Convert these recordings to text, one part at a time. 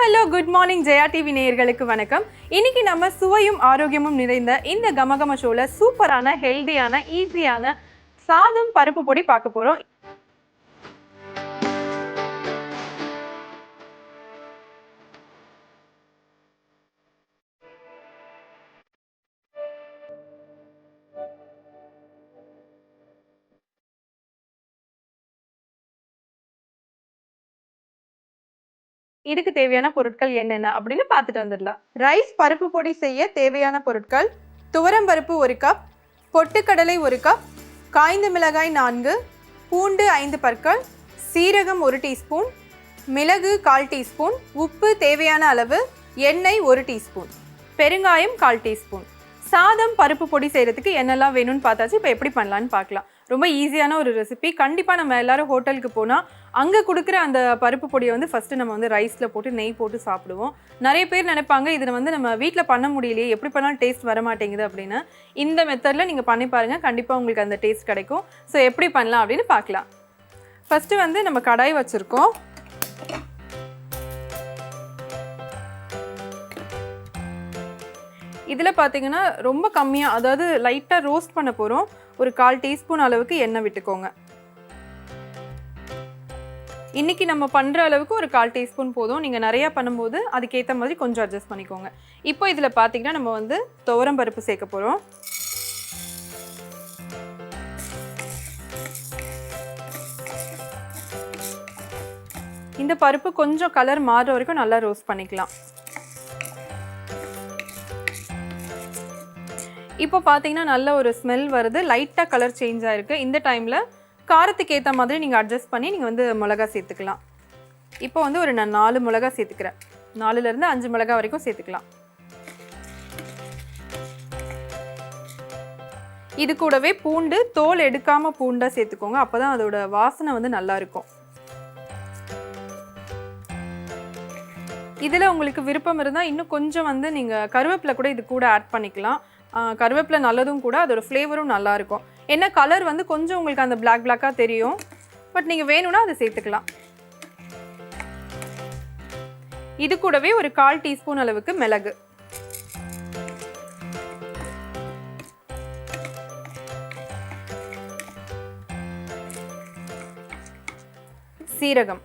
Hello good morning Jaya TV நேயர்களுக்கு வணக்கம். இன்னைக்கு நம்ம சுவையும் ஆரோக்கியமும் நிறைந்த இந்த கமகம ஷோல சூப்பரான ஹெல்தியான ஈஸியான சாதம் பருப்பு பொடி பார்க்க போறோம். இதுக்கு தேவையான பொருட்கள் என்னென்ன அப்படின்னு பார்த்துட்டு வந்துடலாம். ரைஸ் பருப்பு பொடி செய்ய தேவையான பொருட்கள்: துவரம் பருப்பு 1 கப், பொட்டுக்கடலை 1 கப், காய்ந்த மிளகாய் 4, பூண்டு 5 பற்கள், சீரகம் 1 டீஸ்பூன், மிளகு 1/4 டீஸ்பூன், உப்பு தேவையான அளவு, எண்ணெய் 1 டீஸ்பூன், பெருங்காயம் 1/4 டீஸ்பூன். சாதம் பருப்பு பொடி செய்கிறதுக்கு என்னெல்லாம் வேணும்னு பார்த்தாச்சு. இப்போ எப்படி பண்ணலான்னு பார்க்கலாம். ரொம்ப ஈஸியான ஒரு ரெசிபி. கண்டிப்பாக நம்ம எல்லோரும் ஹோட்டலுக்கு போனால் அங்கே கொடுக்குற அந்த பருப்பு பொடியை வந்து ஃபஸ்ட்டு நம்ம வந்து ரைஸில் போட்டு நெய் போட்டு சாப்பிடுவோம். நிறைய பேர் நினைப்பாங்க இதில் வந்து நம்ம வீட்டில் பண்ண முடியலையே, எப்படி பண்ணாலும் டேஸ்ட் வர மாட்டேங்குது அப்படின்னு. இந்த மெத்தடில் நீங்கள் பண்ணி பாருங்கள், கண்டிப்பாக உங்களுக்கு அந்த டேஸ்ட் கிடைக்கும். ஸோ எப்படி பண்ணலாம் அப்படின்னு பார்க்கலாம். ஃபஸ்ட்டு வந்து நம்ம கடாய் வச்சுருக்கோம். இதில் பார்த்தீங்கன்னா ரொம்ப கம்மியாக, அதாவது லைட்டாக ரோஸ்ட் பண்ண போகிறோம். ஒரு 1/4 டீஸ்பூன் அளவுக்கு எண்ணெய் விட்டுக்கோங்க. இன்றைக்கி நம்ம பண்ணுற அளவுக்கு ஒரு 1/4 டீஸ்பூன் போதும். நீங்கள் நிறையா பண்ணும்போது அதுக்கேற்ற மாதிரி கொஞ்சம் அட்ஜஸ்ட் பண்ணிக்கோங்க. இப்போ இதில் பார்த்தீங்கன்னா நம்ம வந்து துவரம் பருப்பு சேர்க்க போகிறோம். இந்த பருப்பு கொஞ்சம் கலர் மாறுற வரைக்கும் நல்லா ரோஸ்ட் பண்ணிக்கலாம். இப்போ பார்த்தீங்கன்னா நல்ல ஒரு ஸ்மெல் வருது, லைட்டாக கலர் சேஞ்ச் ஆகிருக்கு. இந்த டைமில் காரத்துக்கு ஏற்ற மாதிரி நீங்கள் அட்ஜஸ்ட் பண்ணி நீங்கள் வந்து மிளகா சேர்த்துக்கலாம். இப்போ வந்து ஒரு நான் 4 மிளகா சேர்த்துக்கிறேன். 4லேருந்து 5 மிளகா வரைக்கும் சேர்த்துக்கலாம். இது கூடவே பூண்டு தோல் எடுக்காமல் பூண்டாக சேர்த்துக்கோங்க, அப்போ தான் அதோட வாசனை வந்து நல்லாயிருக்கும். இதில் உங்களுக்கு விருப்பம் இருந்தால் இன்னும் கொஞ்சம் வந்து நீங்கள் கருவேப்பிலை கூட இது கூட ஆட் பண்ணிக்கலாம். கருவேப்பிலை நல்லதும் கூட, அதோட ஃப்ளேவரும் நல்லாயிருக்கும். என்ன கலர் வந்து கொஞ்சம் உங்களுக்கு அந்த பிளாக்காக தெரியும், பட் நீங்கள் வேணும்னா அதை சேர்த்துக்கலாம். இது கூடவே ஒரு 1/4 டீஸ்பூன் அளவுக்கு மிளகு, சீரகம்,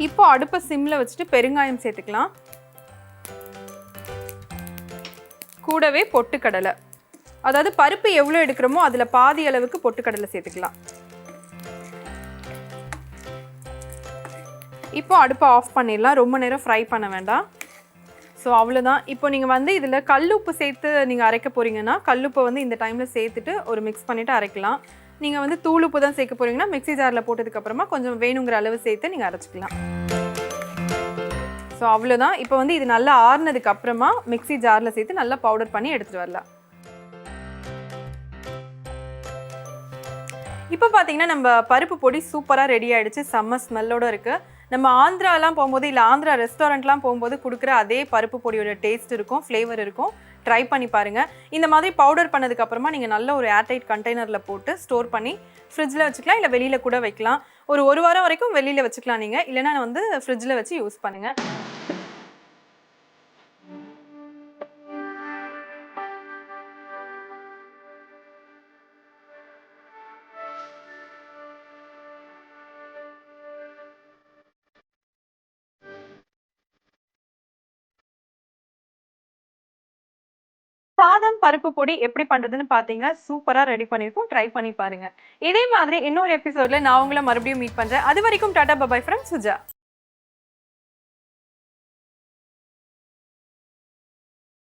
இப்போ அடுப்பை சிம்ல வச்சுட்டு பெருங்காயம் சேர்த்துக்கலாம். கூடவே பொட்டுக்கடலை, அதாவது பருப்பு எவ்வளோ எடுக்கிறோமோ அதில் பாதி அளவுக்கு பொட்டுக்கடலை சேர்த்துக்கலாம். இப்போ அடுப்பை ஆஃப் பண்ணிடலாம், ரொம்ப நேரம் ஃப்ரை பண்ண வேண்டாம். ஸோ அவ்வளோதான். இப்போ நீங்கள் வந்து இதில் கல்லுப்பு சேர்த்து நீங்கள் அரைக்க போகிறீங்கன்னா கல்லுப்பை வந்து இந்த டைமில் சேர்த்துட்டு ஒரு மிக்ஸ் பண்ணிவிட்டு அரைக்கலாம். நீங்கள் வந்து தூளுப்பு தான் சேர்க்க போகிறீங்கன்னா மிக்ஸி ஜாரில் போட்டதுக்கப்புறமா கொஞ்சம் வேணுங்கிற அளவு சேர்த்து நீங்கள் அரைச்சிக்கலாம். ஸோ அவ்வளோதான். இப்போ வந்து இது நல்லா ஆறுனதுக்கு அப்புறமா மிக்ஸி ஜாரில் சேர்த்து நல்லா பவுடர் பண்ணி எடுத்துகிட்டு வரலாம். இப்போ பார்த்தீங்கன்னா நம்ம பருப்பு பொடி சூப்பராக ரெடி ஆகிடுச்சு, செம்ம ஸ்மெல்லோடு இருக்குது. நம்ம ஆந்திராலாம் போகும்போது இல்லை ஆந்திரா ரெஸ்டாரண்ட்லாம் போகும்போது கொடுக்குற அதே பருப்பு பொடியோட டேஸ்ட் இருக்கும், ஃப்ளேவர் இருக்கும். ட்ரை பண்ணி பாருங்கள். இந்த மாதிரி பவுடர் பண்ணதுக்கப்புறமா நீங்கள் நல்ல ஒரு ஏர்டைட் கண்டெய்னரில் போட்டு ஸ்டோர் பண்ணி ஃப்ரிட்ஜில் வச்சுக்கலாம், இல்லை வெளியில் கூட வைக்கலாம். ஒரு வாரம் வரைக்கும் வெளியில் வச்சுக்கலாம் நீங்கள், இல்லைனா வந்து ஃப்ரிட்ஜில் வச்சு யூஸ் பண்ணுங்கள். சாதம் பருப்பு பொடி எப்படி பண்றதுன்னு பாத்தீங்க, சூப்பரா ரெடி பண்ணிருக்கோம். ட்ரை பண்ணி பாருங்க. இதே மாதிரி இன்னொரு எபிசோட்ல நான் உங்களை மறுபடியும் மீட் பண்றேன். அது வரைக்கும் டாடா பபாய் ஃப்ரம் சுஜா.